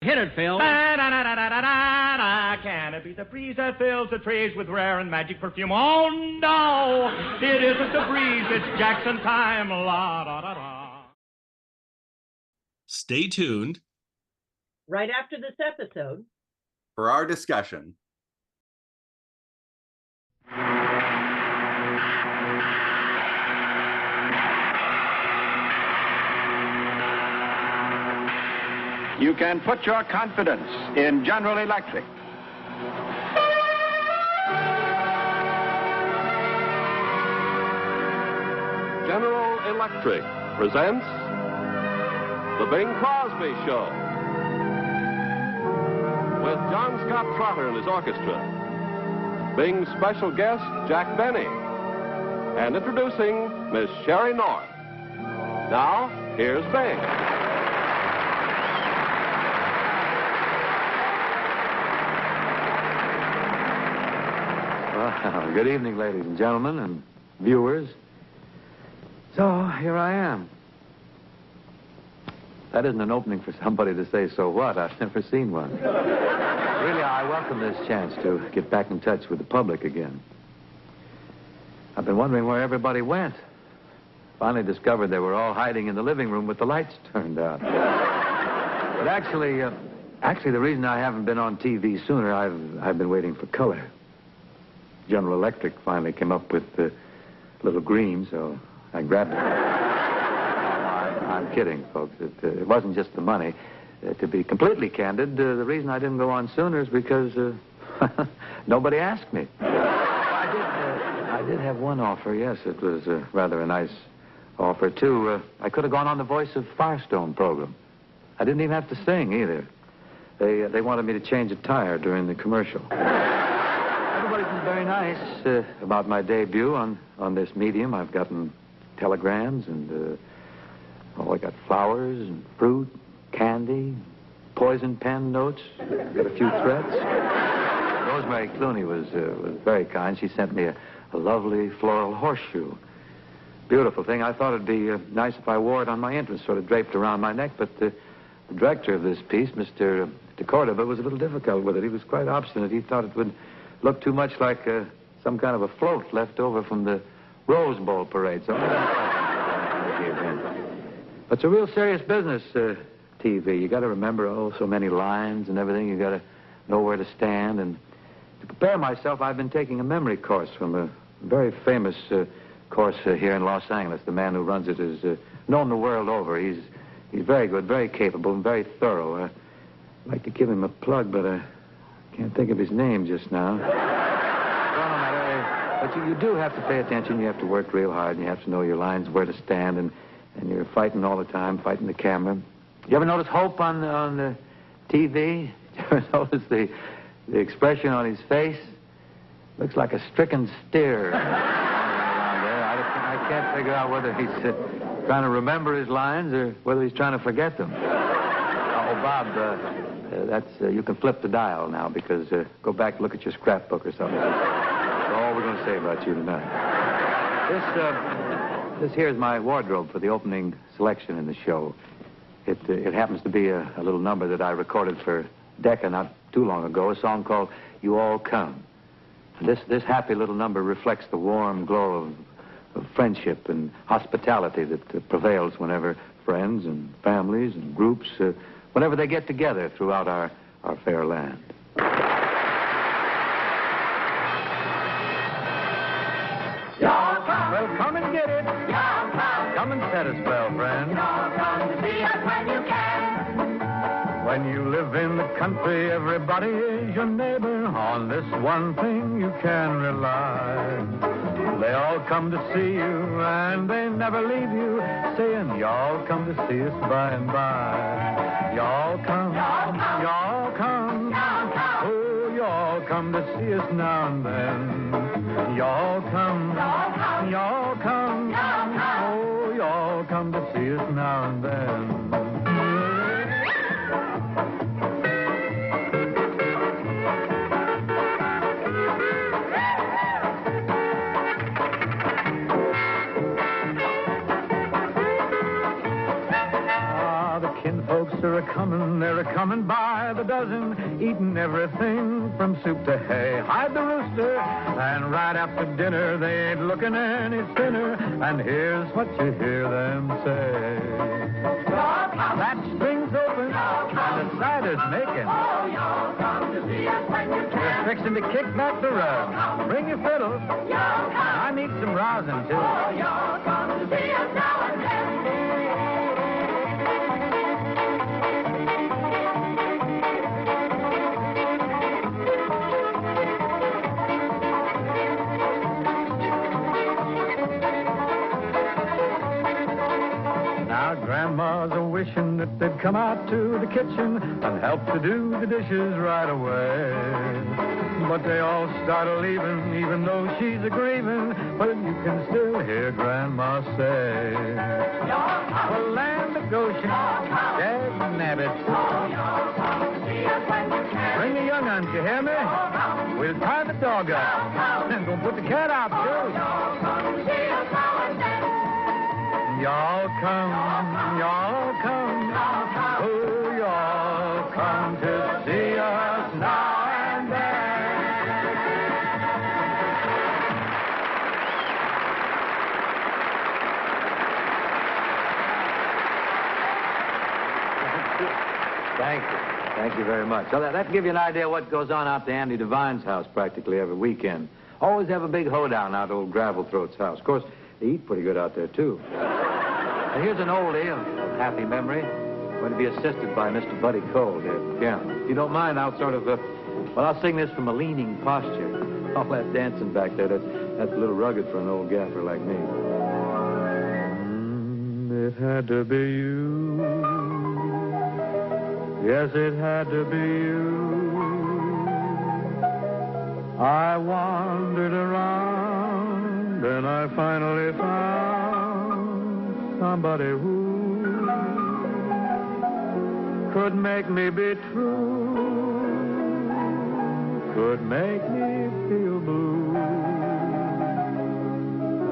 Hit it, Phil. Da-da-da-da-da-da-da. Can it be the breeze that fills the trees with rare and magic perfume? Oh, no, it isn't the breeze. It's Jackson time. La-da-da-da. Stay tuned. Right after this episode. For our discussion. You can put your confidence in General Electric. General Electric presents The Bing Crosby Show with John Scott Trotter and his orchestra, Bing's special guest, Jack Benny, and introducing Miss Sheree North. Now, here's Bing. Well, good evening, ladies and gentlemen and viewers. So, here I am. That isn't an opening for somebody to say, so what? I've never seen one. Really, I welcome this chance to get back in touch with the public again. I've been wondering where everybody went. Finally discovered they were all hiding in the living room with the lights turned out. But actually, the reason I haven't been on TV sooner, I've been waiting for color. General Electric finally came up with the little green, so I grabbed it. I'm kidding, folks. It wasn't just the money. To be completely candid, the reason I didn't go on sooner is because nobody asked me. I did have one offer, yes. It was rather a nice offer, too. I could have gone on the Voice of Firestone program. I didn't even have to sing, either. They wanted me to change a tire during the commercial. Everybody's been very nice about my debut on this medium. I've gotten telegrams and, I got flowers and fruit, candy, poison pen notes. Got a few threats. Rosemary Clooney was very kind. She sent me a lovely floral horseshoe. Beautiful thing. I thought it'd be nice if I wore it on my entrance, sort of draped around my neck, but the director of this piece, Mr. DeCordova, was a little difficult with it. He was quite obstinate. He thought it would look too much like some kind of a float left over from the Rose Bowl parade. So I gave in. But it's a real serious business, TV. You got to remember, so many lines and everything. You got to know where to stand. And to prepare myself, I've been taking a memory course from a very famous course here in Los Angeles. The man who runs it is known the world over. He's very good, very capable, and very thorough. I'd like to give him a plug, but I can't think of his name just now. Well, no matter. But you do have to pay attention. You have to work real hard, and you have to know your lines, where to stand, and you're fighting all the time, fighting the camera. You ever notice Hope on the TV? You ever notice the expression on his face? Looks like a stricken steer. I can't figure out whether he's trying to remember his lines or whether he's trying to forget them. Bob, you can flip the dial now because go back and look at your scrapbook or something. That's all we're going to say about you tonight. This here is my wardrobe for the opening selection in the show. It happens to be a little number that I recorded for Decca not too long ago, a song called You All Come. And this happy little number reflects the warm glow of friendship and hospitality that prevails whenever friends and families and groups, whenever they get together throughout our fair land. Y'all come. Well, come and get it. Y'all come. Come and set us well, friend. Y'all come to see us when you can. When you live in the country, everybody is your neighbor. On this one thing you can rely. They all come to see you, and they never leave you, saying, y'all come to see us by and by. Y'all come, y'all come, y'all come, y'all come. Oh, y'all come to see us now and then. Y'all come, y'all come, y'all come, y'all come. Oh, y'all come to see us now and then. are a-comin', they're a-comin' by the dozen, eating everything from soup to hay. Hide the rooster, and right after dinner, they ain't looking any thinner, and here's what you hear them say. That string's open, and the cider's making. We're fixing to kick back the rug. Bring your fiddle. I need some rosin, too. Now, Grandma's a-wishing that they'd come out to the kitchen and help to do the dishes right away. But they all start a-leaving, even though she's a-grieving, but you can still hear Grandma say, "The land of Goshen, dag nabbit. Bring the young uns, you hear me? We'll tie the dog up, and we'll put the cat out, too. Y'all come, oh, y'all come to see us now and then." Thank you. Thank you very much. So that'll give you an idea of what goes on out to Andy Devine's house practically every weekend. Always have a big hoedown out at old Gravel Throat's house. Of course, they eat pretty good out there, too. And here's an oldie of happy memory, going to be assisted by Mr. Buddy Cole here at the piano. If you don't mind, I'll sort of, I'll sing this from a leaning posture. All that dancing back there, that's a little rugged for an old gaffer like me. It had to be you. Yes, it had to be you. I wandered around and I finally found somebody who could make me be true, could make me feel blue,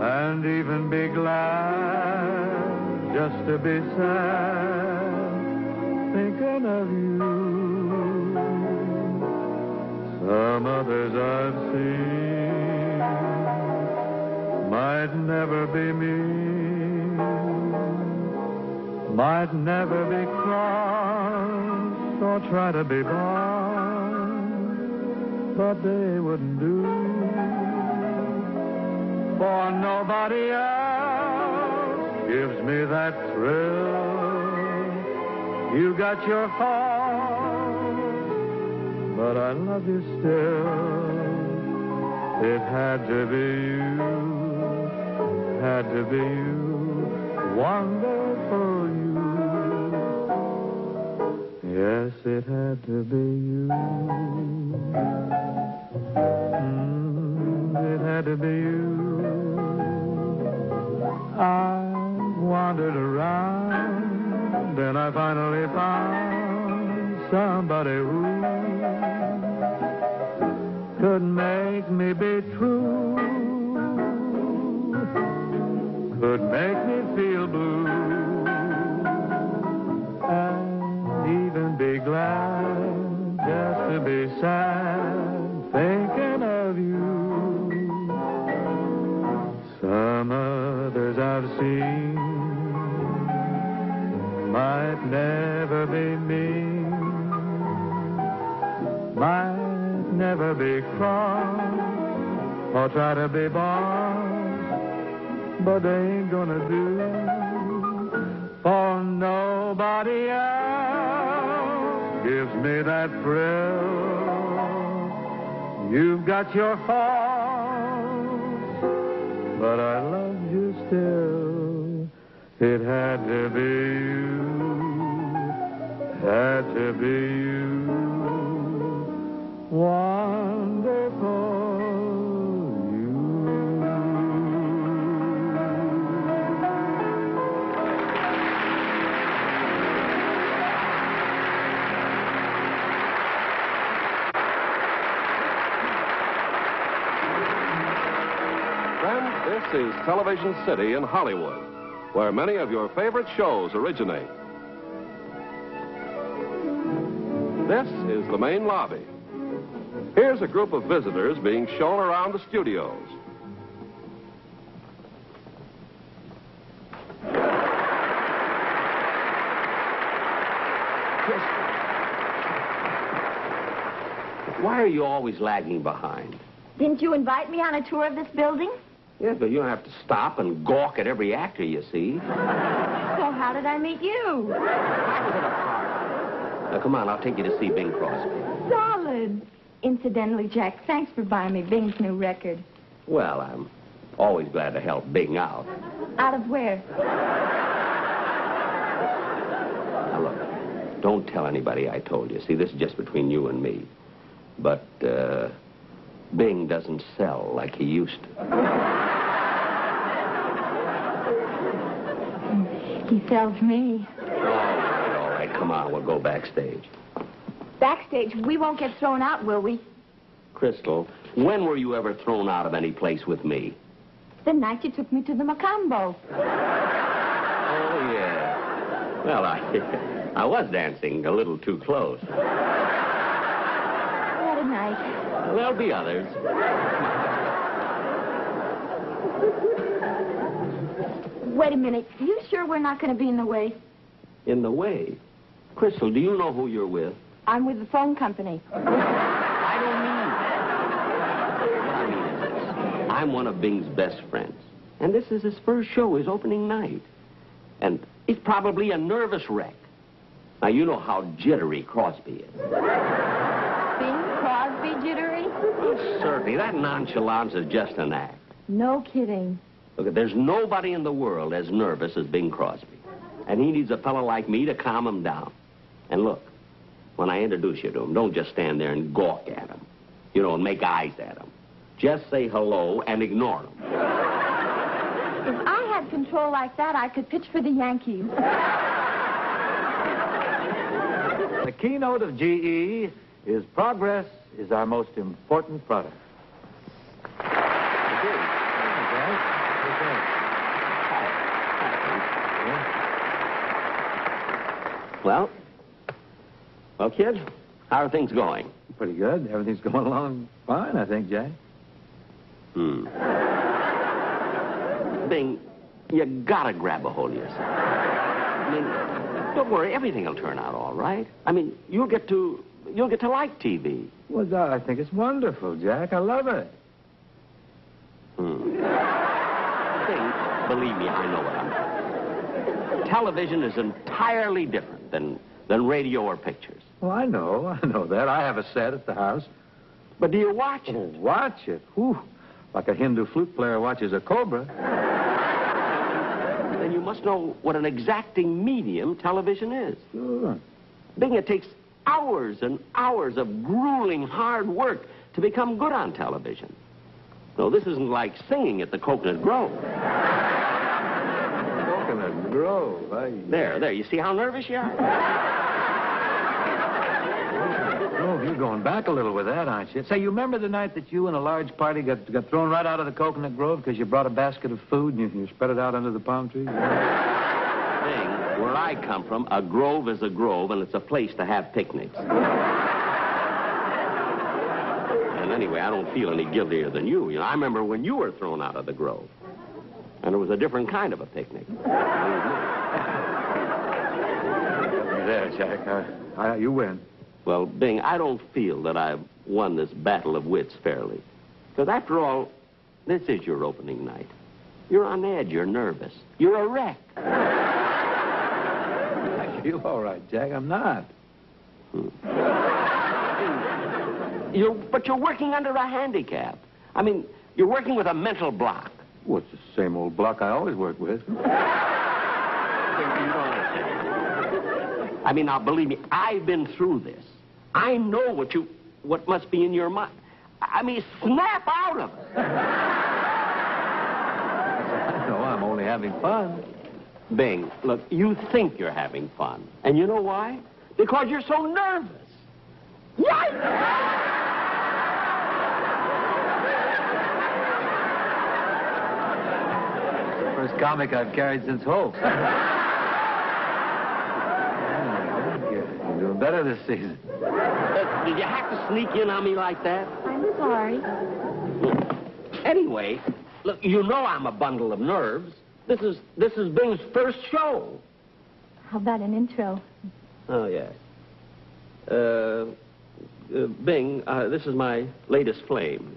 and even be glad just to be sad, thinking of you. Some others I've seen might never be me, might never be cross or try to be bound, but they wouldn't do, for nobody else gives me that thrill. You got your faults, but I love you still. It had to be you, had to be you, wonderful you. Yes, it had to be you. It had to be you. I wandered around, then I finally found somebody who could make me be true, could make me feel blue, and even be glad just to be sad, thinking of you. Some others I've seen might never be me, might never be cross or try to be boss, but they ain't gonna do, for nobody else gives me that thrill. You've got your faults, but I love you still. It had to be you, had to be you. Wonderful you. Friends, this is Television City in Hollywood, where many of your favorite shows originate. This is the main lobby. Here's a group of visitors being shown around the studios. Why are you always lagging behind? Didn't you invite me on a tour of this building? Yes, but you don't have to stop and gawk at every actor you see. So how did I meet you? Now, come on, I'll take you to see Bing Crosby. Solid. Incidentally, Jack, thanks for buying me Bing's new record. Well, I'm always glad to help Bing out. Out of where? Now, look, don't tell anybody I told you. See, this is just between you and me. But, Bing doesn't sell like he used to. He sells me. All right, come on, we'll go backstage. Backstage, we won't get thrown out, will we? Crystal, when were you ever thrown out of any place with me? The night you took me to the Macambo. Oh, yeah. Well, I was dancing a little too close. What a night. There'll be others. Wait a minute. You sure we're not going to be in the way? In the way? Crystal, do you know who you're with? I'm with the phone company. I don't mean that. What I mean is this. I'm one of Bing's best friends. And this is his first show, his opening night. And he's probably a nervous wreck. Now, you know how jittery Crosby is. Bing Crosby jittery? Well, certainly. That nonchalance is just an act. No kidding. Look, there's nobody in the world as nervous as Bing Crosby. And he needs a fellow like me to calm him down. And look, when I introduce you to him, don't just stand there and gawk at him. You know, and make eyes at him. Just say hello and ignore him. If I had control like that, I could pitch for the Yankees. The keynote of GE is progress is our most important product. Well, kids, how are things going? Pretty good. Everything's going along fine, I think, Jack. Bing, you gotta grab a hold of yourself. I mean, don't worry, everything will turn out all right. I mean, you'll get to like TV. Well, I think it's wonderful, Jack. I love it. Bing, believe me, I know what I'm doing. Television is entirely different than radio or pictures. Well, I know that. I have a set at the house. But do you watch it? Oh, watch it? Whew. Like a Hindu flute player watches a cobra. Then you must know what an exacting medium television is. Sure. Bing, it takes hours and hours of grueling hard work to become good on television. No, this isn't like singing at the Coconut Grove. Coconut Grove. There. You see how nervous you are? Oh, you're going back a little with that, aren't you? Say, you remember the night that you and a large party got thrown right out of the Coconut Grove because you brought a basket of food and you spread it out under the palm trees? Bing, where I come from, a grove is a grove, and it's a place to have picnics. And anyway, I don't feel any guiltier than you. You know, I remember when you were thrown out of the grove. And it was a different kind of a picnic. There, Jack. You win. Well, Bing, I don't feel that I've won this battle of wits fairly. Because after all, this is your opening night. You're on edge. You're nervous. You're a wreck. I feel all right, Jack. I'm not. But you're working under a handicap. I mean, you're working with a mental block. Well, it's the same old block I always work with. I mean, now, believe me, I've been through this. I know what must be in your mind. I mean, snap out of it. I know, I'm only having fun. Bing, look, you think you're having fun. And you know why? Because you're so nervous. Yikes! First comic I've carried since Hope. You're doing better this season. Did you have to sneak in on me like that? I'm sorry. Anyway, look, you know I'm a bundle of nerves. This is Bing's first show. How about an intro? Oh, yes. Bing, this is my latest flame.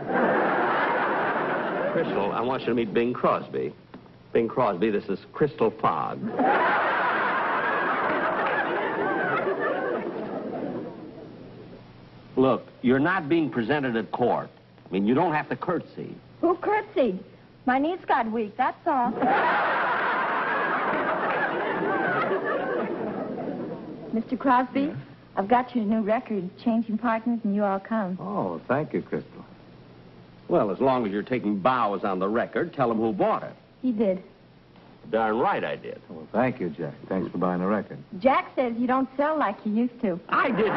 Crystal, I want you to meet Bing Crosby. Bing Crosby, this is Crystal Fogg. Look, you're not being presented at court. I mean, you don't have to curtsy. Who curtsied? My knees got weak, that's all. Mr. Crosby, I've got your new record, Changing Partners, and You All Come. Oh, thank you, Crystal. Well, as long as you're taking bows on the record, tell him who bought it. He did. Darn right I did. Well, thank you, Jack. Thanks for buying the record. Jack says you don't sell like you used to. I didn't.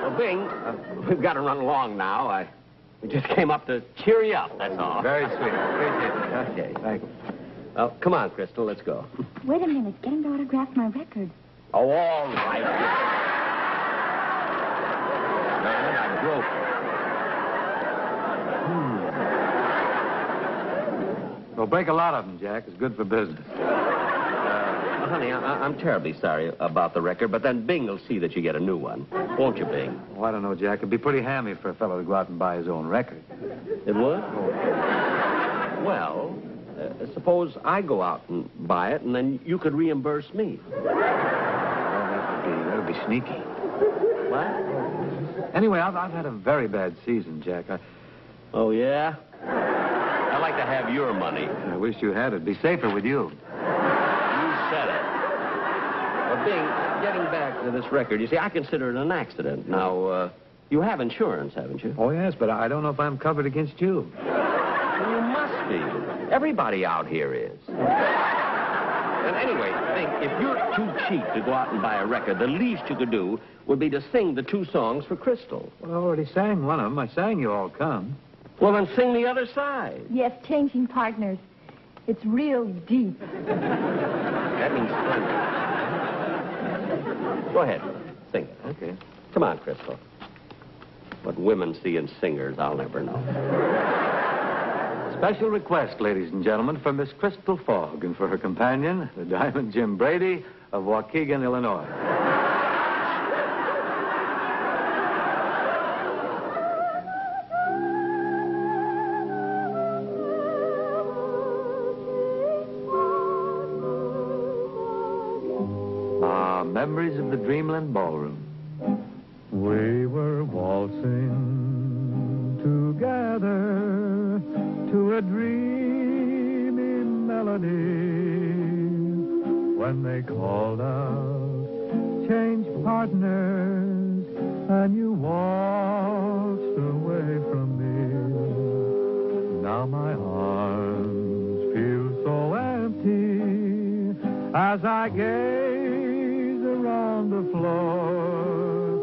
Well, Bing, we've got to run along now. We just came up to cheer you up, that's all. Very sweet. Appreciate it. Okay. Thank you. Well, come on, Crystal, let's go. Wait a minute. Get him to autograph my record. Oh, all right. Man, I broke it. Well, break a lot of them, Jack. It's good for business. Honey, I'm terribly sorry about the record, but then Bing will see that you get a new one. Won't you, Bing? Oh, I don't know, Jack. It'd be pretty hammy for a fellow to go out and buy his own record. It would? Well, suppose I go out and buy it, and then you could reimburse me. Well, that would be sneaky. What? Anyway, I've had a very bad season, Jack. Oh, yeah? I'd like to have your money. I wish you had. It'd be safer with you. Said it. Well, Bing, getting back to this record, you see, I consider it an accident. Now, you have insurance, haven't you? Oh, yes, but I don't know if I'm covered against you. Well, you must be. Everybody out here is. And anyway, Bing, if you're too cheap to go out and buy a record, the least you could do would be to sing the two songs for Crystal. Well, I already sang one of them. I sang You All Come. Well, then sing the other side. Yes, Changing Partners. It's real deep. That means splendid. Go ahead. Sing it. Okay. Come on, Crystal. What women see in singers, I'll never know. Special request, ladies and gentlemen, for Miss Crystal Fogg and for her companion, the Diamond Jim Brady of Waukegan, Illinois. Memories of the Dreamland Ballroom. We were waltzing together to a dreamy melody when they called out, change partners, and you waltzed away from me. Now my arms feel so empty as I gaze around the floor,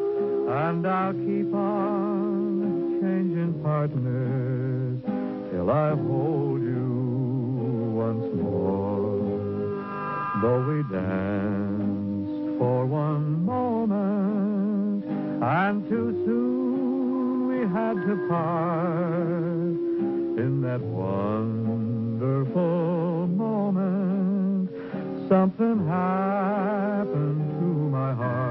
and I'll keep on changing partners till I hold you once more. Though we danced for one moment, and too soon we had to part, in that wonderful moment, something happened to my heart.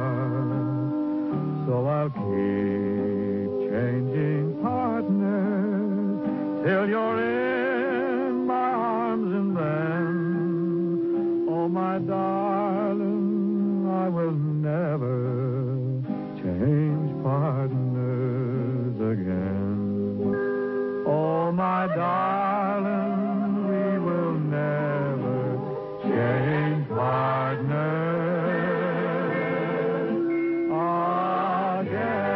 So I'll keep changing partners till you're in my arms, and then, oh my darling, I will never change partners again. Oh my darling, we will never change partners again.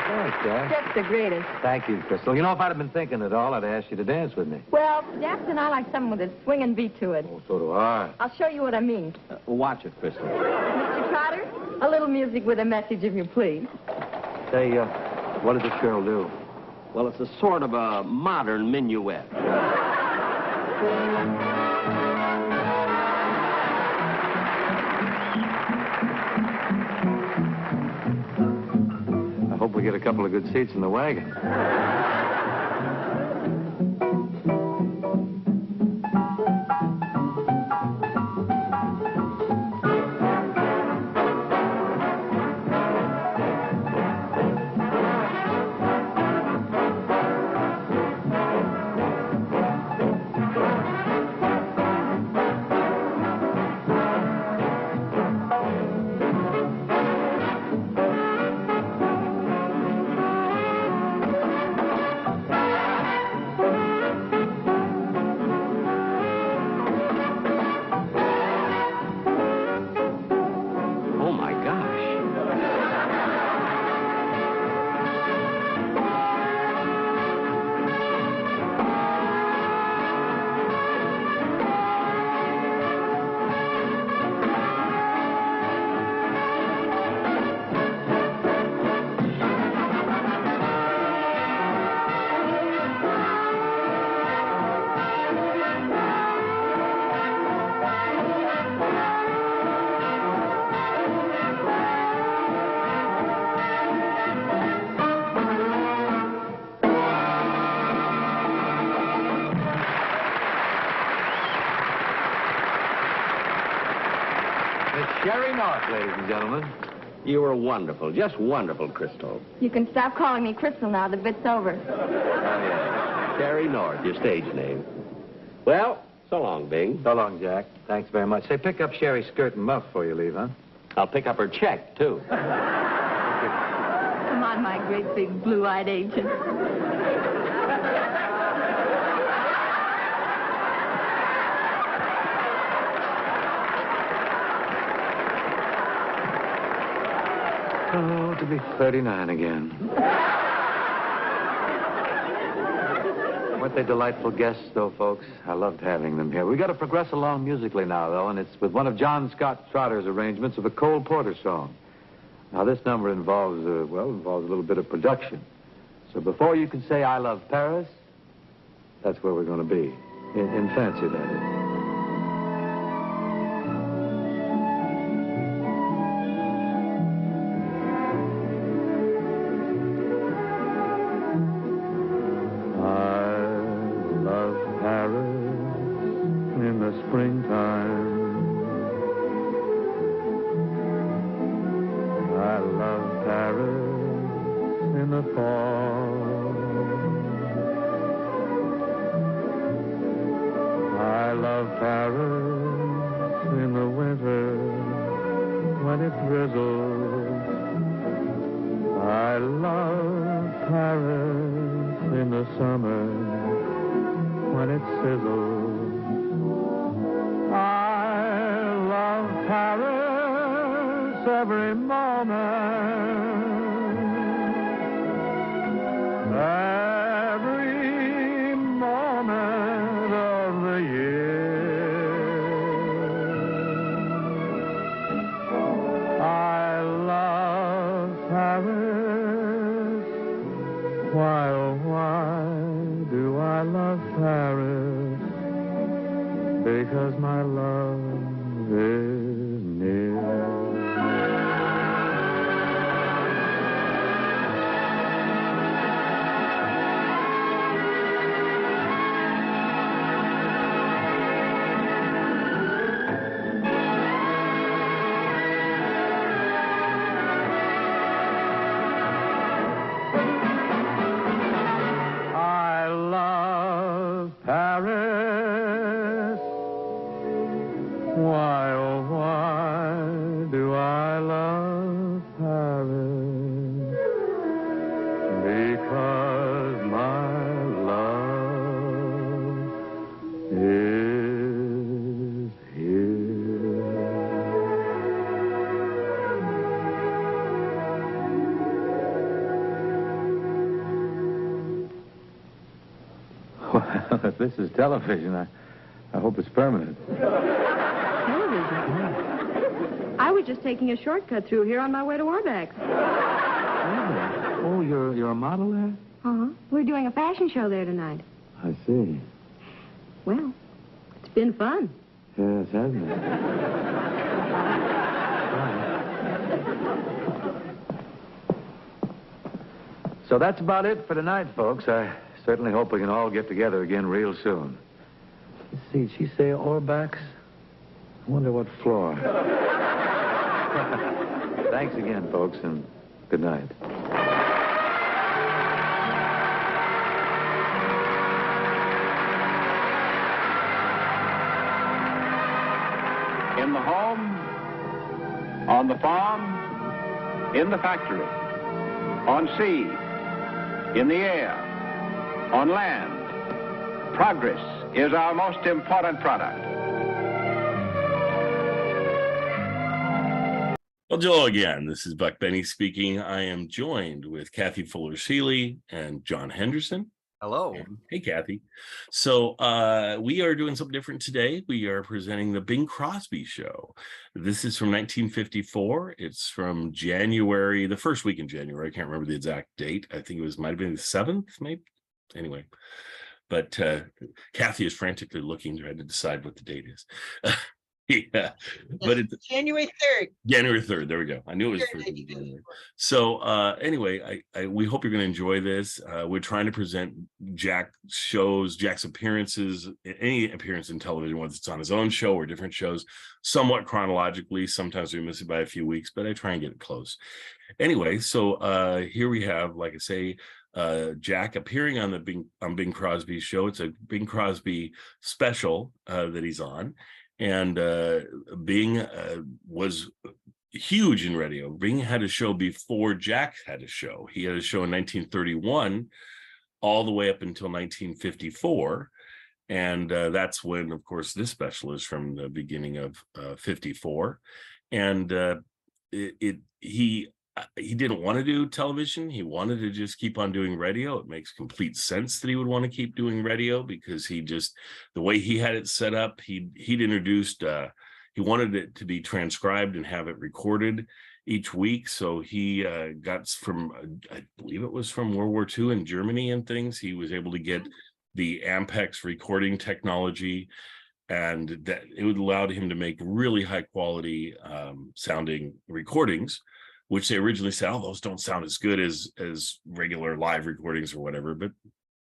Thanks, Jack. That's the greatest. Thank you, Crystal. You know, if I'd have been thinking at all, I'd have asked you to dance with me. Well, Jack's and I like something with a swinging beat to it. Oh, so do I. I'll show you what I mean. Watch it, Crystal. Mr. Trotter, a little music with a message, if you please. Say, what does this girl do? Well, it's a sort of a modern minuet. I hope we get a couple of good seats in the wagon. Oh, my gosh. Miss Sheree North, ladies and gentlemen. You were wonderful, just wonderful, Crystal. You can stop calling me Crystal now. The bit's over. Oh, yeah. Sheree North, your stage name. Well, so long, Bing. So long, Jack. Thanks very much. Say, pick up Sherry's skirt and muff before you leave, huh? I'll pick up her check, too. Come on, my great big blue-eyed agent. Oh, to be 39 again. Weren't they delightful guests, though, folks? I loved having them here. We got to progress along musically now, though, and it's with one of John Scott Trotter's arrangements of a Cole Porter song. Now, this number involves a little bit of production. So before you can say I love Paris, that's where we're going to be. In fancy, that is. Springtime. I love Paris in the fall. I love Paris in the winter when it drizzles. I love Paris in the summer when it sizzles. Paris every moment, every moment of the year. I love Paris. Why, oh, why do I love Paris? Because my love is near. I love Paris. Why, oh, why do I love Paris? Because my love is here. Well, if this is television, I hope it's permanent. I was just taking a shortcut through here on my way to Warbeck's. Oh, you're a model there? Uh-huh. We're doing a fashion show there tonight. I see. Well, it's been fun. Yes, hasn't it? So that's about it for tonight, folks. I certainly hope we can all get together again real soon. Let's see, did she say Orbach's? I wonder what floor. Thanks again, folks, and good night. In the home, on the farm, in the factory, on sea, in the air, on land, progress is our most important product. Well, Joel, again, this is Buck Benny speaking. I am joined with Kathy Fuller-Seeley and John Henderson. Hello. Hey, Kathy. So we are doing something different today. We are presenting the Bing Crosby Show. This is from 1954. It's from January, the first week in January. I can't remember the exact date. I think it might have been the 7th, maybe. Anyway, but Kathy is frantically looking, trying to decide what the date is. Yeah, but it's January 3rd. January 3rd. There we go. I knew it was first week of January. So anyway, we hope you're going to enjoy this. We're trying to present Jack's appearances, any appearance in television, whether it's on his own show or different shows, somewhat chronologically. Sometimes we miss it by a few weeks, but I try and get it close. Anyway, so here we have, like I say, Jack appearing on the Bing Crosby show. It's a Bing Crosby special that he's on. And Bing was huge in radio. Bing had a show before Jack had a show. He had a show in 1931 all the way up until 1954. And that's when, of course, this special is from the beginning of 54. And he didn't want to do television. He wanted to just keep on doing radio. It makes complete sense that he would want to keep doing radio because the way he had it set up, he'd introduced, he wanted it to be transcribed and have it recorded each week. So he got from, I believe it was from World War II in Germany and things. He was able to get the Ampex recording technology, and that it would allow him to make really high quality sounding recordings, which they originally said, oh, those don't sound as good as regular live recordings or whatever, but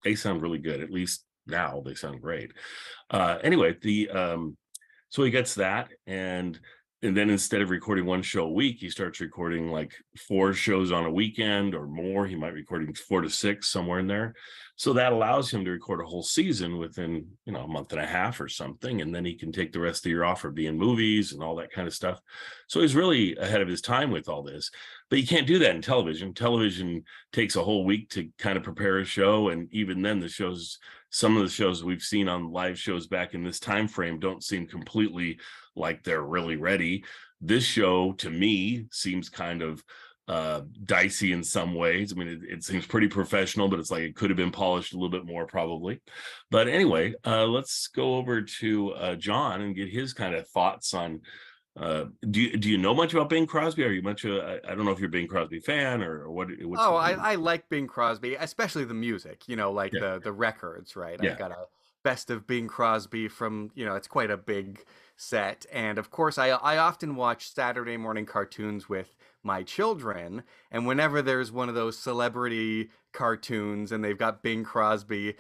they sound really good. At least now they sound great. Anyway, so he gets that, and then instead of recording one show a week, he starts recording like 4 shows on a weekend or more. He might be recording 4 to 6, somewhere in there. So that allows him to record a whole season within, a month and a half or something. And then he can take the rest of the year off for being movies and all that kind of stuff. So he's really ahead of his time with all this. But you can't do that in television. Television takes a whole week to kind of prepare a show. And even then, some of the shows we've seen on live shows back in this time frame don't seem completely like they're really ready. This show, to me, seems kind of dicey in some ways. I mean, it seems pretty professional, but it's like it could have been polished a little bit more probably. But anyway, let's go over to John and get his kind of thoughts on, do you know much about Bing Crosby? Are you much I don't know if you're a Bing Crosby fan or what? I like Bing Crosby, especially the music, like the records, right? Yeah. I've got a best of Bing Crosby from, it's quite a big set. And of course, I often watch Saturday morning cartoons with my children, and whenever there's one of those celebrity cartoons and they've got Bing Crosby,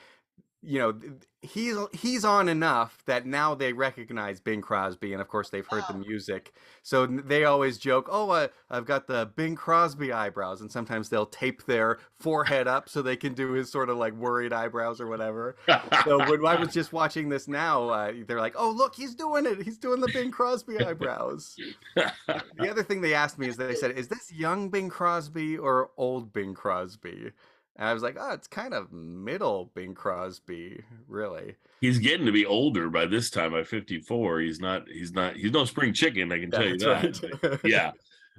he's on enough that now they recognize Bing Crosby, and of course they've heard the music, so they always joke, oh, I've got the Bing Crosby eyebrows, and sometimes they'll tape their forehead up so they can do his sort of like worried eyebrows or whatever. So when I was just watching this now, they're like, oh, look, he's doing it, he's doing the Bing Crosby eyebrows. The other thing they asked me is they said, is this young Bing Crosby or old Bing Crosby? And I was like, oh, it's kind of middle Bing Crosby, really. He's getting to be older by this time. By 54, he's no spring chicken, I can tell you that. Right. Yeah.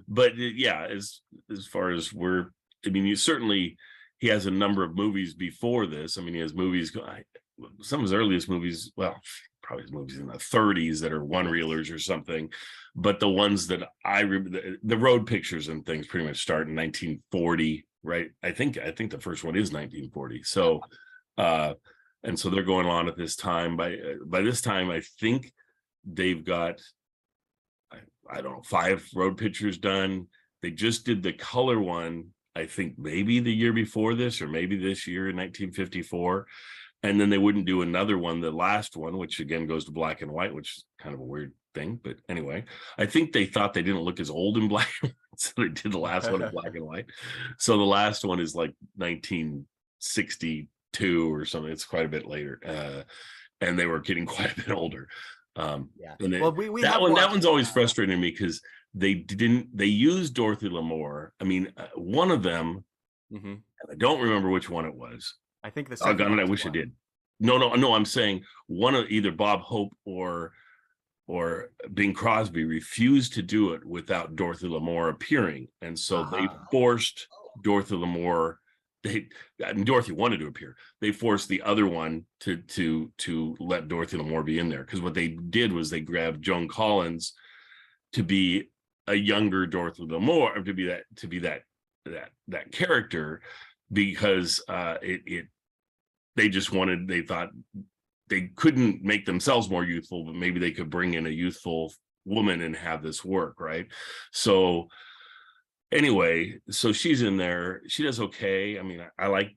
But yeah, as far as he has a number of movies before this. I mean, he has movies, some of his earliest movies, well, probably his movies in the 30s that are one-reelers or something. But the ones that I remember, the road pictures and things pretty much start in 1940. right? I think the first one is 1940. So and so they're going on at this time. By this time, I think they've got, I don't know, 5 road pictures done. They just did the color one, I think maybe the year before this, or maybe this year in 1954. And then they wouldn't do another one, the last one, which again goes to black and white, which is kind of a weird thing. But anyway, I think they thought they didn't look as old in black and white, so they did the last one in black and white. So the last one is like 1962 or something. It's quite a bit later. And they were getting quite a bit older. And well, we that one's always frustrating me because they used Dorothy Lamour. I mean, one of them, I don't remember which one it was. I think the second one. I wish I did. No. I'm saying one of either Bob Hope or Bing Crosby refused to do it without Dorothy Lamour appearing, and so they forced Dorothy Lamour. Dorothy wanted to appear. They forced the other one to let Dorothy Lamour be in there, because what they did was they grabbed Joan Collins to be a younger Dorothy Lamour, or to be that character, because they thought they couldn't make themselves more youthful, but maybe they could bring in a youthful woman and have this work, right? So anyway, so she's in there. She does okay. I mean, I like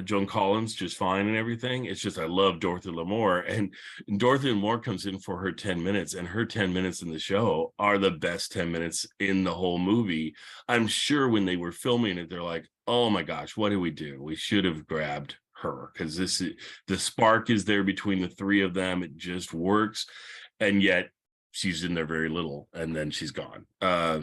Joan Collins just fine and everything. It's just I love Dorothy Lamour, and Dorothy Lamour comes in for her 10 minutes, and her 10 minutes in the show are the best 10 minutes in the whole movie. I'm sure when they were filming it, they're like, oh my gosh, what did we do? We should have grabbed her, because the spark is there between the three of them. It just works, and yet she's in there very little, and then she's gone.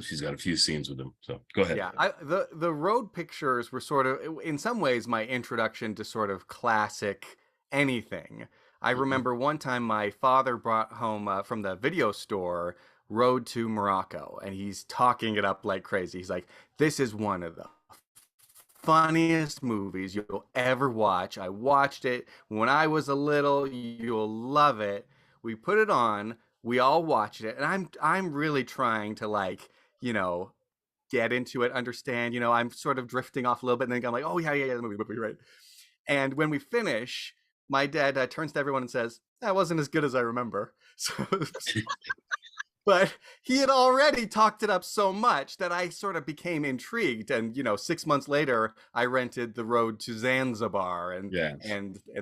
She's got a few scenes with them. So go ahead. Yeah, the road pictures were sort of, in some ways, my introduction to sort of classic anything. I remember one time my father brought home from the video store Road to Morocco, and he's talking it up like crazy. He's like, this is one of the funniest movies you'll ever watch. I watched it when I was a little. You'll love it. We put it on. We all watched it, and I'm really trying to, like, you know, get into it, understand. You know, I'm sort of drifting off a little bit, and then I'm like, oh yeah, the movie, right. And when we finish, my dad turns to everyone and says, that wasn't as good as I remember. So, but he had already talked it up so much that I sort of became intrigued. And, you know, 6 months later, I rented The Road to Zanzibar and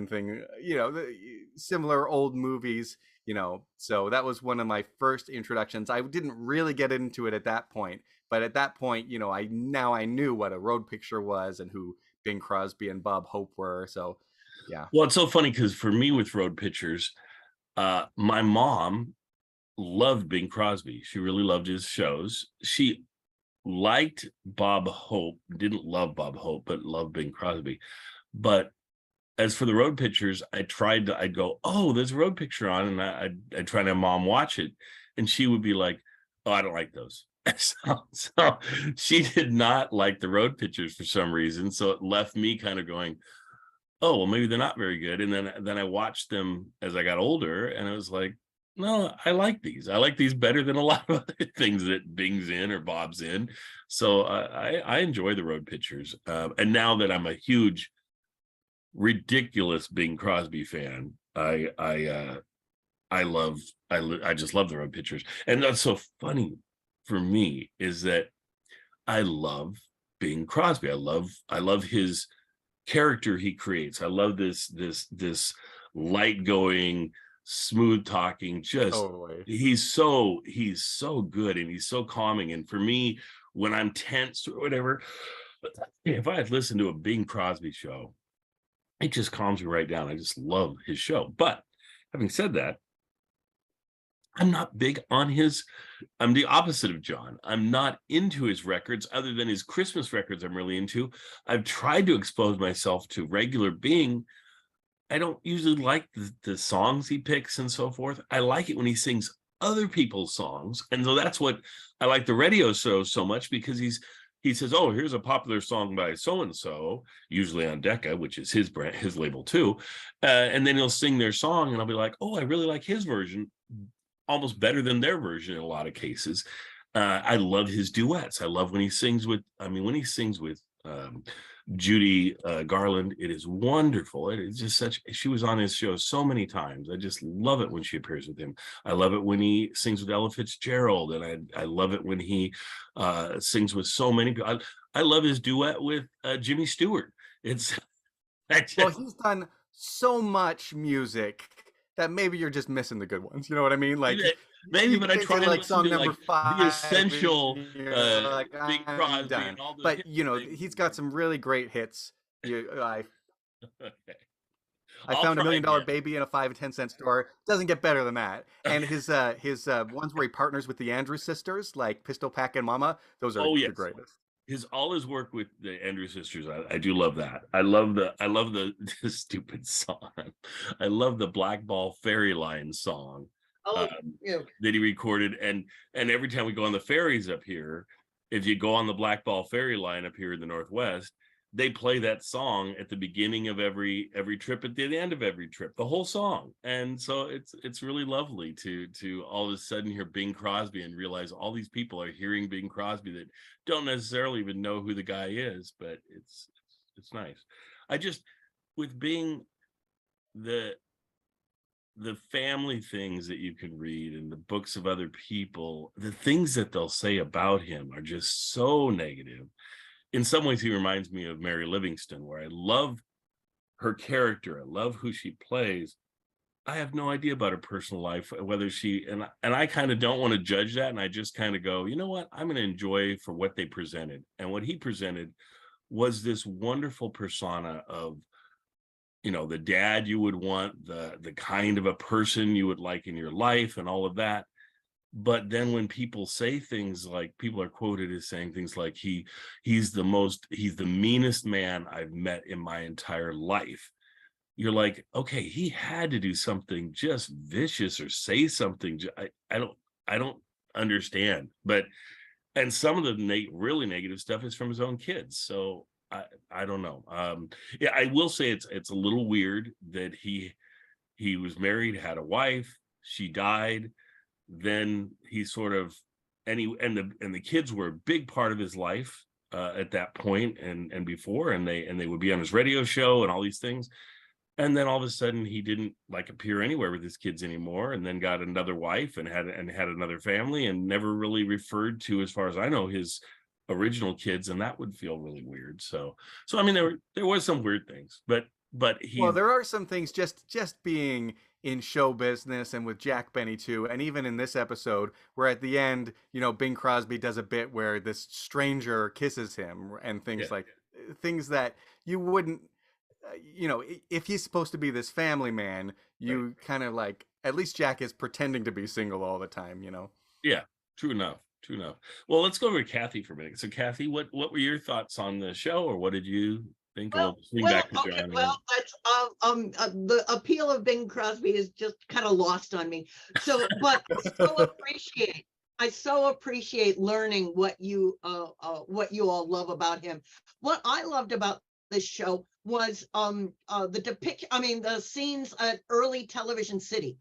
thing, you know, similar old movies, you know. So that was one of my first introductions. I didn't really get into it at that point, but at that point, you know, I knew what a road picture was and who Bing Crosby and Bob Hope were. So, yeah. Well, it's so funny because for me with road pictures, my mom loved Bing Crosby. She really loved his shows. She liked Bob Hope, didn't love Bob Hope, but loved Bing Crosby. But as for the road pictures, I'd go, oh, there's a road picture on, and I'd try to have mom watch it, and she would be like, oh, I don't like those. So she did not like the road pictures for some reason. So it left me kind of going, oh, well, maybe they're not very good. And then I watched them as I got older, and I was like, no, I like these. I like these better than a lot of other things that Bing's in or Bob's in. So I enjoy the road pictures. And now that I'm a huge, ridiculous Bing Crosby fan, I just love the road pictures. And that's so funny for me is that I love Bing Crosby. I love his character he creates. I love this light going, smooth talking, just he's so good, and he's so calming. And for me, when I'm tense or whatever, if I had listened to a Bing Crosby show, it just calms me right down. I just love his show. But having said that, I'm not big on I'm the opposite of John. I'm not into his records other than his Christmas records I'm really into. I've tried to expose myself to regular Bing. I don't usually like the songs he picks and so forth. I like it when he sings other people's songs. And so that's what I like the radio show so much, because he says, oh, here's a popular song by so-and-so, usually on Decca, which is his brand, his label too. And then he'll sing their song, and I'll be like, oh, I really like his version, almost better than their version in a lot of cases. I love his duets. I love when he sings with Judy Garland. It is wonderful. It is just she was on his show so many times. I just love it when she appears with him. I love it when he sings with Ella Fitzgerald, and I love it when he sings with so many people. I love his duet with Jimmy Stewart. Well, he's done so much music that maybe you're just missing the good ones. You know what I mean? Like maybe, but I try to like listen song to number like 5, the essential like, Bing I'm Crosby done. and all the But hit you know, things. he's got some really great hits. Okay. I I'll found $1 try Million again. Baby in a 5 and 10 cent store. Doesn't get better than that. And his ones where he partners with the Andrews sisters, like Pistol Pack and Mama, those are Oh yes, the greatest. all his work with the Andrews sisters, I do love that. I love the stupid song. I love the Black Ball Fairy Line song that he recorded, and every time we go on the ferries up here, if you go on the Black Ball Fairy Line up here in the Northwest, they play that song at the beginning of every trip, at the end of every trip, the whole song. And so it's really lovely to all of a sudden hear Bing Crosby and realize all these people are hearing Bing Crosby that don't necessarily even know who the guy is, but it's nice. I just, with Bing, the family things that you can read and the books of other people, the things that they'll say about him are just so negative. In some ways, he reminds me of Mary Livingston, where I love her character. I love who she plays. I have no idea about her personal life, whether she, and I kind of don't want to judge that. And I just kind of go, you know what? I'm going to enjoy for what they presented. And what he presented was this wonderful persona of, you know, the dad you would want, the kind of a person you would like in your life and all of that. But then when people say things like, people are quoted as saying things like, he's the meanest man I've met in my entire life. You're like, okay, he had to do something just vicious or say something. I don't understand. And some of the really negative stuff is from his own kids. So I don't know. Yeah, I will say it's a little weird that he was married, had a wife, she died. Then he sort of, and the kids were a big part of his life at that point and before, and they would be on his radio show and all these things. And then all of a sudden he didn't like appear anywhere with his kids anymore, and then got another wife and had another family, and never really referred to, as far as I know, his original kids, and that would feel really weird. So I mean, there was some weird things, but well, there are some things just being in show business, and with Jack Benny too, and even in this episode, where at the end, you know, Bing Crosby does a bit where this stranger kisses him, and things things that you wouldn't, you know, if he's supposed to be this family man, you kind of like, at least Jack is pretending to be single all the time, you know. Yeah, true enough. Well, let's go over to Kathy for a minute. So Kathy, what were your thoughts on the show, or what did you think? Well, that's the appeal of Bing Crosby is just kind of lost on me. So, but I so appreciate learning what you all love about him. What I loved about this show was the depiction. I mean, the scenes at early Television City.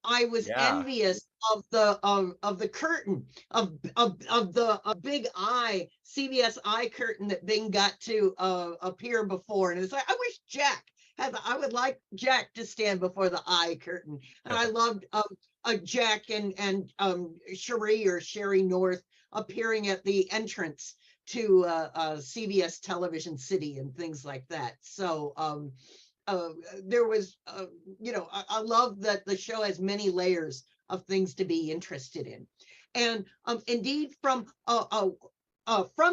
I was envious of the curtain of the big eye, CBS eye curtain that Bing got to appear before, and it's like, I wish I would like Jack to stand before the eye curtain. And I loved Jack and Sheree North appeering at the entrance to CBS Television City and things like that. So there was, I love that the show has many layers of things to be interested in. And indeed, from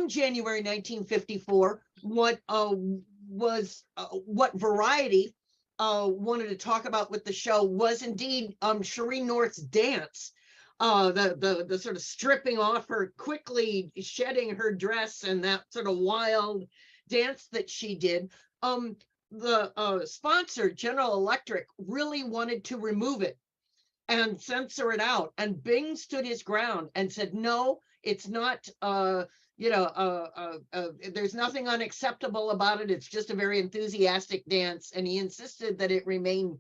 January 1954, what Variety wanted to talk about with the show was indeed Sheree North's dance. The sort of stripping off her, quickly shedding her dress, and that sort of wild dance that she did. The sponsor, General Electric, really wanted to remove it and censor it out. And Bing stood his ground and said, no, it's not, there's nothing unacceptable about it. It's just a very enthusiastic dance. And he insisted that it remain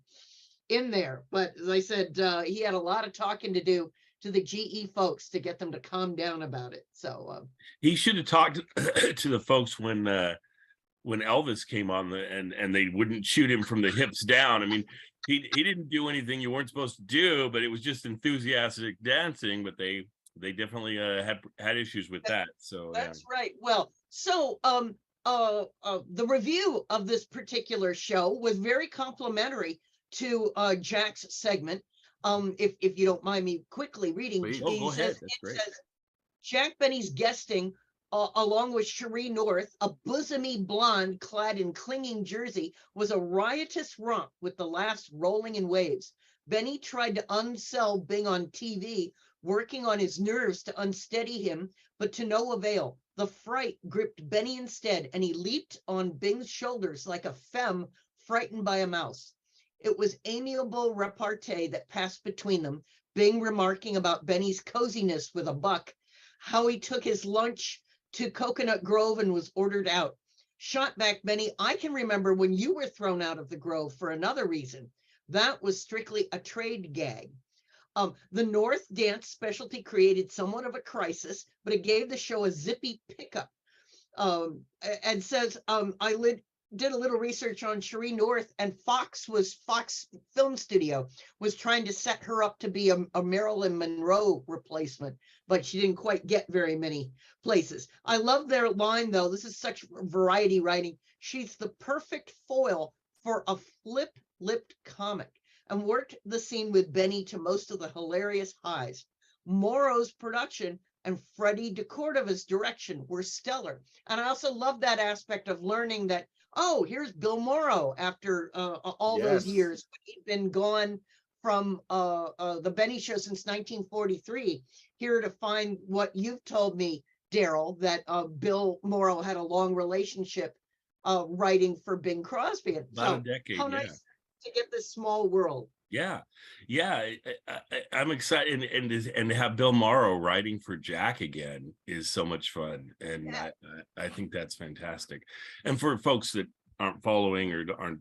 in there. But as I said, he had a lot of talking to do to the GE folks to get them to calm down about it. So he should have talked to the folks when Elvis came on and they wouldn't shoot him from the hips down. I mean, he didn't do anything you weren't supposed to do, but it was just enthusiastic dancing. But they definitely had issues with that. So that's right. Well, so the review of this particular show was very complimentary to Jack's segment. If you don't mind me quickly reading, go ahead. That's great. Says, Jack Benny's guesting, along with Sheree North, a bosomy blonde clad in clinging jersey, was a riotous romp with the laughs rolling in waves. Benny tried to unsell Bing on TV, working on his nerves to unsteady him, but to no avail. The fright gripped Benny instead, and he leaped on Bing's shoulders like a femme frightened by a mouse. It was amiable repartee that passed between them, Bing remarking about Benny's coziness with a buck, how he took his lunch to Coconut Grove and was ordered out. Shot back, Benny, I can remember when you were thrown out of the Grove for another reason. That was strictly a trade gag. The North dance specialty created somewhat of a crisis, but it gave the show a zippy pickup. And says, I did a little research on Sheree North, and Fox Film Studio was trying to set her up to be a Marilyn Monroe replacement, but she didn't quite get very many places. I love their line, though. This is such variety writing. She's the perfect foil for a flip-lipped comic, and worked the scene with Benny to most of the hilarious highs. Morrow's production and Freddie DeCordova's direction were stellar. And I also love that aspect of learning that, oh, here's Bill Morrow after all those years. He'd been gone from the Benny Show since 1943. Here to find what you've told me, Daryl, that Bill Morrow had a long relationship writing for Bing Crosby. About a decade, how nice to get this small world. Yeah, I'm excited, and to have Bill Morrow writing for Jack again is so much fun, and I think that's fantastic. And for folks that aren't following or aren't,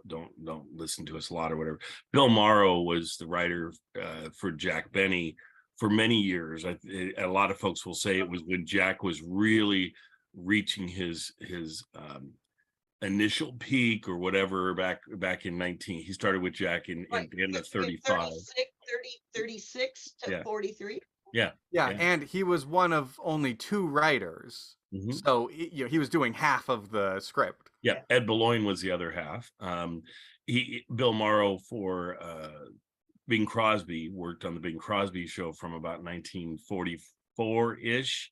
don't listen to us a lot or whatever, Bill Morrow was the writer for Jack Benny for many years. A lot of folks will say it was when Jack was really reaching his initial peak or whatever back in 19. He started with Jack in the end of 35. 36 to 43. Yeah, and he was one of only two writers. So he was doing half of the script. Yeah, Ed Boulogne was the other half. Bill Morrow for Bing Crosby worked on the Bing Crosby show from about 1944-ish,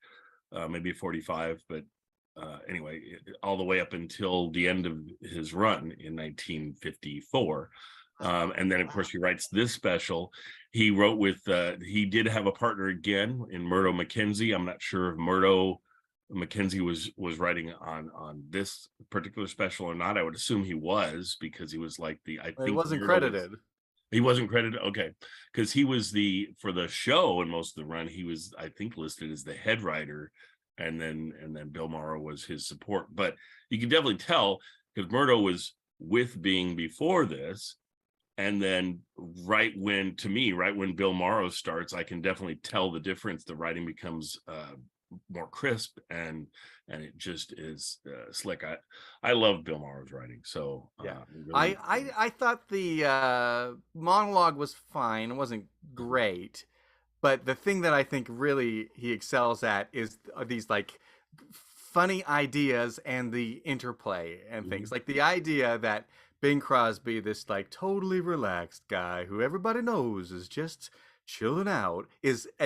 maybe 45, but anyway, all the way up until the end of his run in 1954. And then, of course, he writes this special. He wrote with, he did have a partner again in Murdo McKenzie. I'm not sure if Murdo McKenzie was writing on this particular special or not. I would assume he was, because he was like he wasn't credited. He wasn't credited. Okay. Because he was for the show and most of the run, he was, I think, listed as the head writer. And then Bill Morrow was his support. But you can definitely tell, because Murdo was with Bing before this, and then right when Bill Morrow starts, I can definitely tell the difference. The writing becomes more crisp, and it just is slick. I love Bill Morrow's writing. So really I thought the monologue was fine. It wasn't great. But the thing that I think really he excels at is these like funny ideas and the interplay and things. Like the idea that Bing Crosby, this like totally relaxed guy who everybody knows is just chilling out,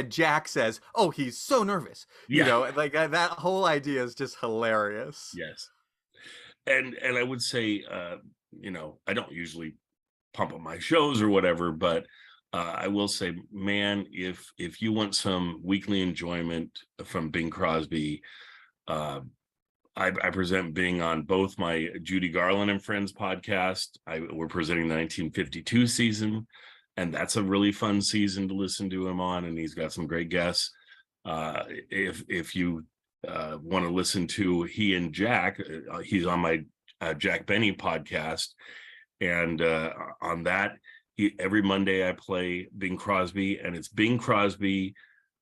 Jack says, oh, he's so nervous. Like that whole idea is just hilarious. Yes. And I would say, I don't usually pump up my shows or whatever, but I will say, man, if you want some weekly enjoyment from Bing Crosby, I present Bing on both my Judy Garland and Friends podcast. We're presenting the 1952 season, and that's a really fun season to listen to him on, and he's got some great guests. If you want to listen to he and Jack, he's on my Jack Benny podcast, and on that, every Monday I play Bing Crosby, and it's Bing Crosby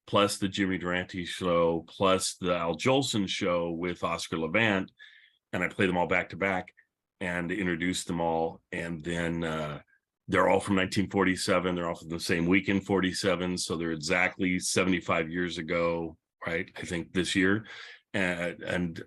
plus the Jimmy Durante show plus the Al Jolson show with Oscar Levant, and I play them all back to back and introduce them all. And then they're all from 1947. They're all from the same week in 47. So they're exactly 75 years ago, right? I think this year. And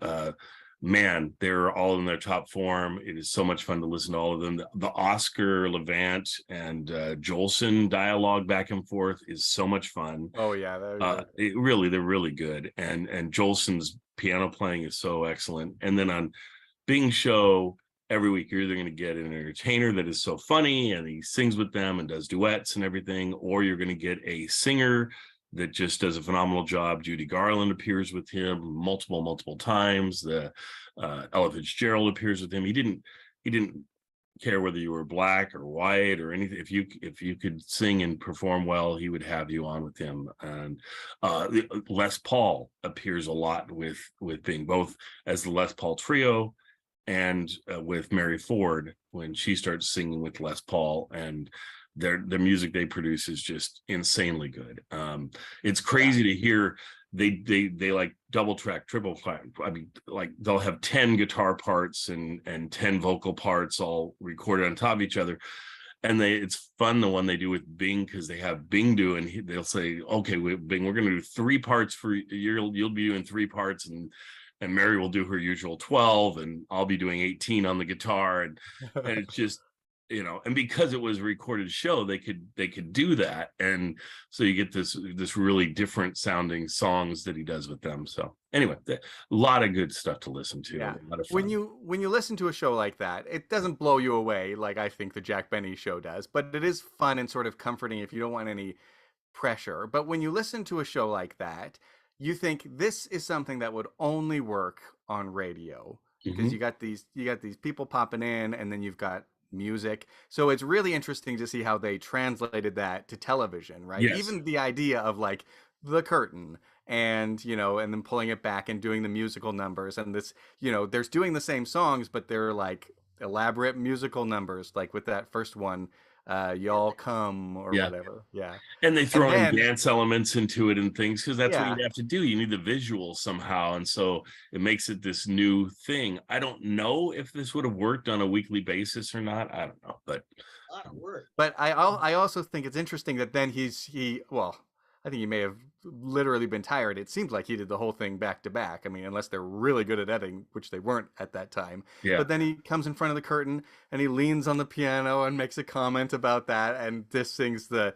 man, they're all in their top form. It is so much fun to listen to all of them. The Oscar Levant and Jolson dialogue back and forth is so much fun. Oh yeah, they're really good. And Jolson's piano playing is so excellent. And then on Bing's show, every week you're either going to get an entertainer that is so funny and he sings with them and does duets and everything, or you're going to get a singer that just does a phenomenal job. Judy Garland appears with him multiple times. The Ella Fitzgerald appears with him. He didn't care whether you were black or white or anything. If you could sing and perform well, he would have you on with him. And Les Paul appears a lot with Bing, both as the Les Paul Trio and with Mary Ford when she starts singing with Les Paul. And their music they produce is just insanely good. It's crazy to hear. They like double track, triple track. I mean, like they'll have 10 guitar parts and 10 vocal parts all recorded on top of each other. And it's fun, the one they do with Bing, because they have Bing do, and they'll say, okay, Bing, we're going to do 3 parts for you'll be doing 3 parts, and Mary will do her usual 12, and I'll be doing 18 on the guitar, and it's just, you know, and because it was a recorded show, they could do that, and so you get this really different sounding songs that he does with them. So anyway, a lot of good stuff to listen to. Yeah. A lot of fun. When you listen to a show like that, it doesn't blow you away like I think the Jack Benny show does, but it is fun and sort of comforting if you don't want any pressure. But when you listen to a show like that, you think this is something that would only work on radio, because you got these people popping in, and then you've got music. So it's really interesting to see how they translated that to television, right? Yes. Even the idea of like the curtain and, you know, and then pulling it back and doing the musical numbers, and this, you know, they're doing the same songs, but they're like elaborate musical numbers, like with that first one, Y'all Come, or whatever. Yeah. And they throw in dance elements into it and things, because that's what Yeah. you have to do. You need the visuals somehow. And so it makes it this new thing. I don't know if this would have worked on a weekly basis or not. I don't know, but A lot of work. But I also think it's interesting that then well, I think he may have literally been tired. It seems like he did the whole thing back to back. I mean, unless they're really good at editing, which they weren't at that time. Yeah. But then he comes in front of the curtain and he leans on the piano and makes a comment about that, and just sings the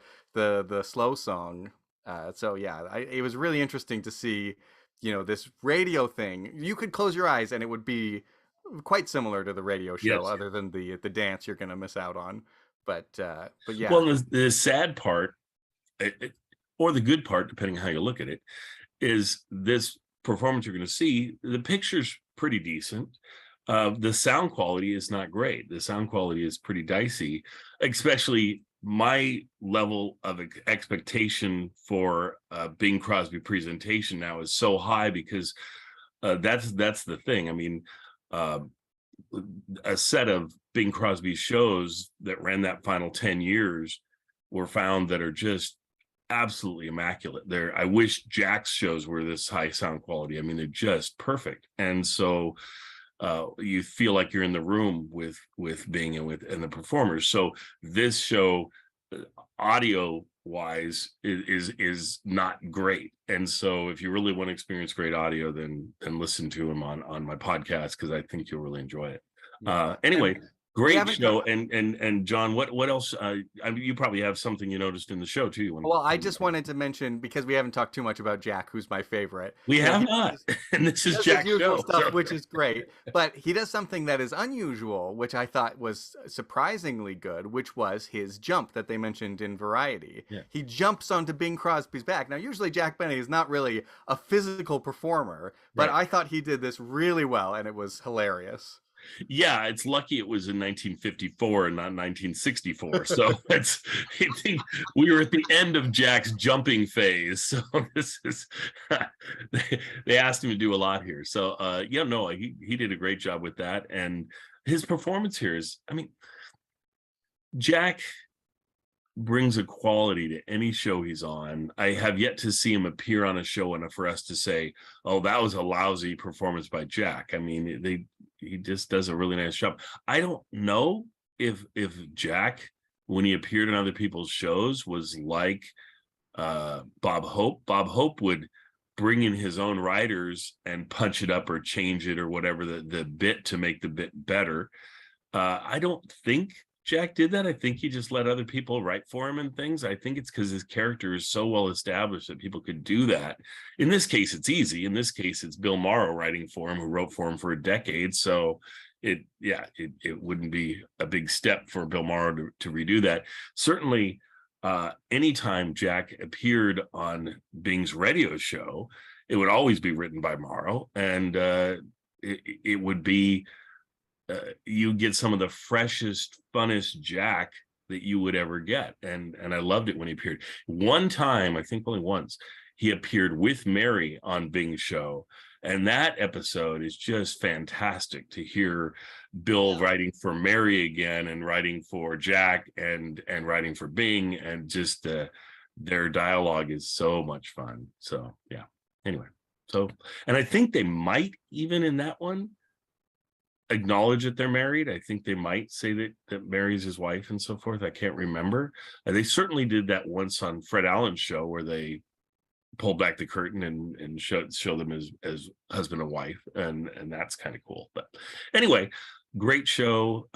slow song. So yeah, it was really interesting to see, you know, this radio thing. You could close your eyes and it would be quite similar to the radio show, Yes. other than the dance you're going to miss out on. But yeah. Well, the sad part, or the good part, depending on how you look at it, is this performance you're going to see. The picture's pretty decent. The sound quality is not great. The sound quality is pretty dicey, especially my level of expectation for Bing Crosby presentation now is so high, because that's the thing. I mean, a set of Bing Crosby shows that ran that final 10 years were found that are just absolutely immaculate. I wish Jack's shows were this high sound quality. I mean, they're just perfect. And so you feel like you're in the room with Bing and the performers. So this show, audio wise, is not great. And so if you really want to experience great audio, then listen to him on my podcast, because I think you'll really enjoy it. Anyway, great show. And John, what else? I mean, you probably have something you noticed in the show too. Well, I just wanted to mention, because we haven't talked too much about Jack, who's my favorite. We have not, and this is Jack's show, stuff, which is great. But he does something that is unusual, which I thought was surprisingly good, which was his jump that they mentioned in Variety. Yeah. He jumps onto Bing Crosby's back. Now, usually Jack Benny is not really a physical performer, but Right. I thought he did this really well, and it was hilarious. Yeah, it's lucky it was in 1954 and not 1964. So I think we were at the end of Jack's jumping phase. So this is they asked him to do a lot here. So he did a great job with that, and his performance here is, I mean, Jack brings a quality to any show he's on. I have yet to see him appear on a show and for us to say, oh, that was a lousy performance by Jack. I mean, he just does a really nice job. I don't know if Jack, when he appeared on other people's shows, was like Bob Hope. Bob Hope would bring in his own writers and punch it up or change it or whatever the bit to make the bit better. I don't think Jack did that. I think he just let other people write for him and things. I think it's because his character is so well established that people could do that. In this case, it's easy. In this case, it's Bill Morrow writing for him, who wrote for him for a decade. So it wouldn't be a big step for Bill Morrow to redo that. Certainly, anytime Jack appeared on Bing's radio show, it would always be written by Morrow, and it would be you get some of the freshest, funnest Jack that you would ever get. And I loved it when he appeared. One time, I think only once, he appeared with Mary on Bing's show. And that episode is just fantastic to hear Bill writing for Mary again and writing for Jack and writing for Bing, and just their dialogue is so much fun. So yeah, anyway. So, and I think they might even in that one acknowledge that they're married. I think they might say that Mary's his wife and so forth. I can't remember. They certainly did that once on Fred Allen's show, where they pulled back the curtain and show them as husband and wife, and that's kind of cool. But anyway, great show,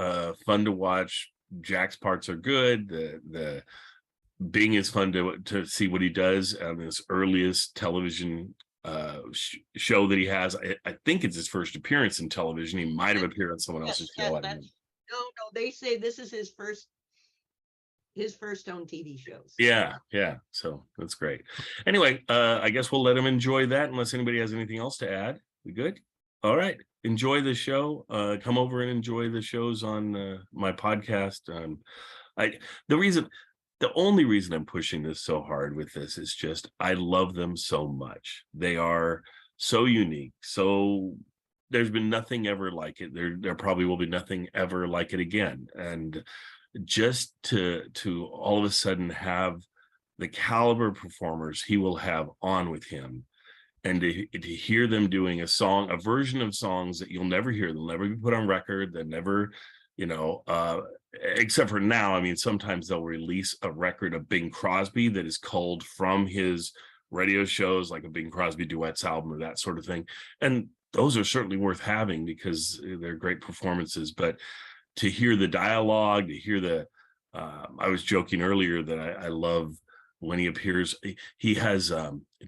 fun to watch. Jack's parts are good. The Bing is fun to see what he does on this earliest television show that he has. I think it's his first appearance in television. He might have appeared on someone else's show. No, they say this is his first own TV shows. Yeah. So that's great. Anyway, I guess we'll let him enjoy that unless anybody has anything else to add. We good? All right. Enjoy the show. Come over and enjoy the shows on my podcast. The only reason I'm pushing this so hard with this is just I love them so much. They are so unique. So there's been nothing ever like it. There probably will be nothing ever like it again. And just to all of a sudden have the caliber performers he will have on with him, and to hear them doing a version of songs that you'll never hear. They'll never be put on record. They'll never, except for now. I mean, sometimes they'll release a record of Bing Crosby that is culled from his radio shows, like a Bing Crosby duets album or that sort of thing. And those are certainly worth having because they're great performances. But to hear the dialogue, to hear I was joking earlier that I love when he appears. He has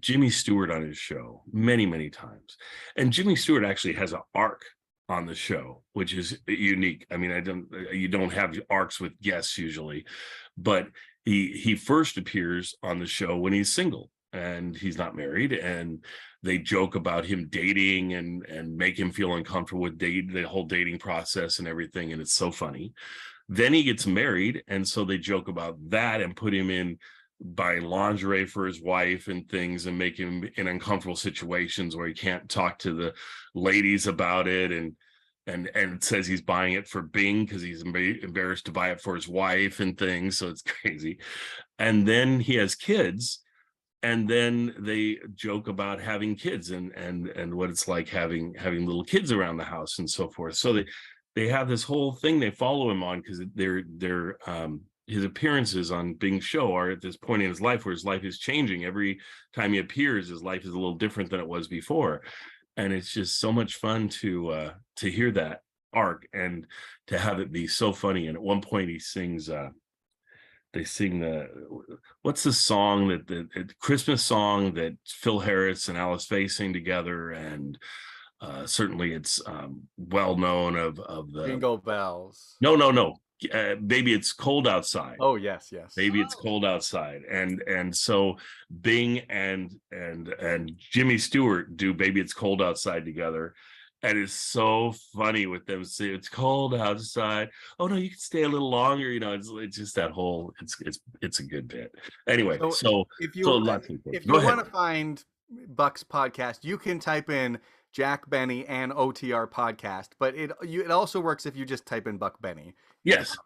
Jimmy Stewart on his show many, many times. And Jimmy Stewart actually has an arc on the show, which is unique. I mean, you don't have arcs with guests usually, but he first appears on the show when he's single and he's not married, and they joke about him dating and make him feel uncomfortable with the whole dating process and everything, and it's so funny. Then he gets married, and so they joke about that and put him in buying lingerie for his wife and things, and make him in uncomfortable situations where he can't talk to the ladies about it, and says he's buying it for Bing because he's embarrassed to buy it for his wife and things. So it's crazy. And then he has kids, and then they joke about having kids and what it's like having little kids around the house and so forth. So they have this whole thing they follow him on, because they're his appearances on Bing's show are at this point in his life where his life is changing. Every time he appears, his life is a little different than it was before. And it's just so much fun to hear that arc and to have it be so funny. And at one point he sings, they sing what's the song the Christmas song that Phil Harris and Alice Faye sing together. And certainly it's well known of the Jingle Bells. No. Baby, It's Cold Outside. Oh yes. Baby, It's Cold Outside. And so Bing and Jimmy Stewart do Baby, It's Cold Outside together. And it's so funny with them saying it's cold outside. Oh no, you can stay a little longer. It's just that whole it's a good bit. Anyway, so if you want to find Buck's podcast, you can type in Jack Benny and OTR podcast, but it also works if you just type in Buck Benny. Yes.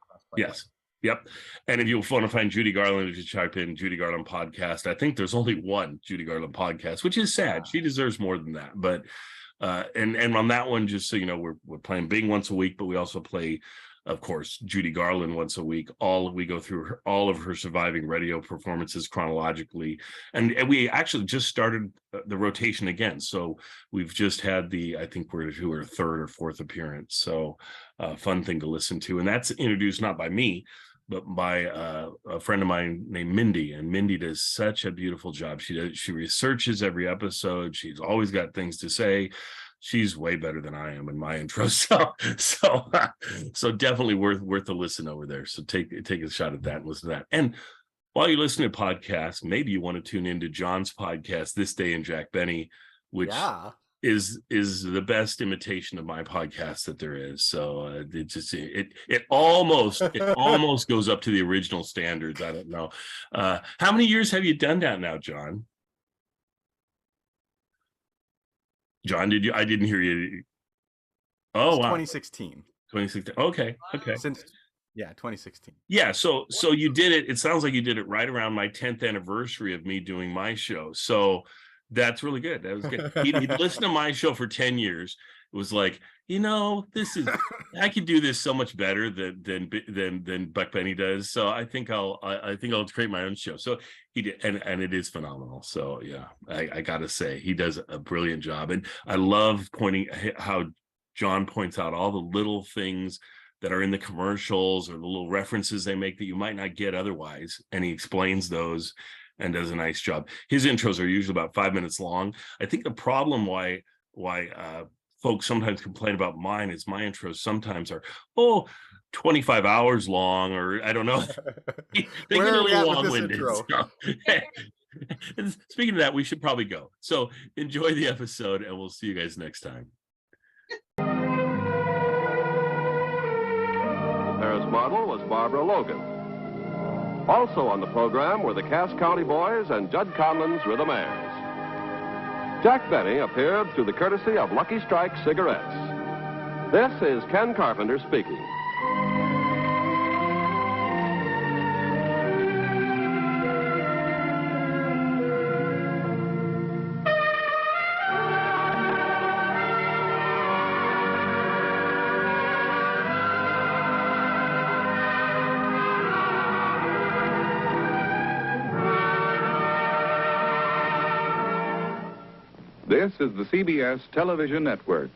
Yep. And if you want to find Judy Garland, if you type in Judy Garland podcast, I think there's only one Judy Garland podcast, which is sad. She deserves more than that. But and on that one, just so you know, we're playing Bing once a week, but we also play, of course, Judy Garland once a week. We go through all of her surviving radio performances chronologically, and we actually just started the rotation again. So we've just had I think we're to her third or fourth appearance. So fun thing to listen to, and that's introduced not by me, but by a friend of mine named Mindy. And Mindy does such a beautiful job. She researches every episode. She's always got things to say. She's way better than I am in my intro. So definitely worth a listen over there. So take a shot at that and listen to that. And while you're listening to podcasts, maybe you want to tune into John's podcast, This Day in Jack Benny, which is the best imitation of my podcast that there is. So it almost goes up to the original standards. I don't know. How many years have you done that now, John? John, I didn't hear you. Oh, wow. 2016. 2016. Okay. Since 2016. Yeah, so you did it. It sounds like you did it right around my 10th anniversary of me doing my show. So that's really good. That was good. He'd listened to my show for 10 years. It was like, I could do this so much better than Buck Benny does. So I think I'll create my own show. So he did, and it is phenomenal. So yeah, I gotta say he does a brilliant job, and I love how John points out all the little things that are in the commercials or the little references they make that you might not get otherwise, and he explains those and does a nice job. His intros are usually about 5 minutes long. I think the problem why folks sometimes complain about mine is my intros sometimes are 25 hours long, or I don't know. They get a little long-winded. So. Speaking of that, we should probably go. So enjoy the episode, and we'll see you guys next time. The Paris model was Barbara Logan. Also on the program were the Cass County Boys and Judd Conlon's Rhythm Airs. Jack Benny appeared through the courtesy of Lucky Strike cigarettes. This is Ken Carpenter speaking. This is the CBS Television Network.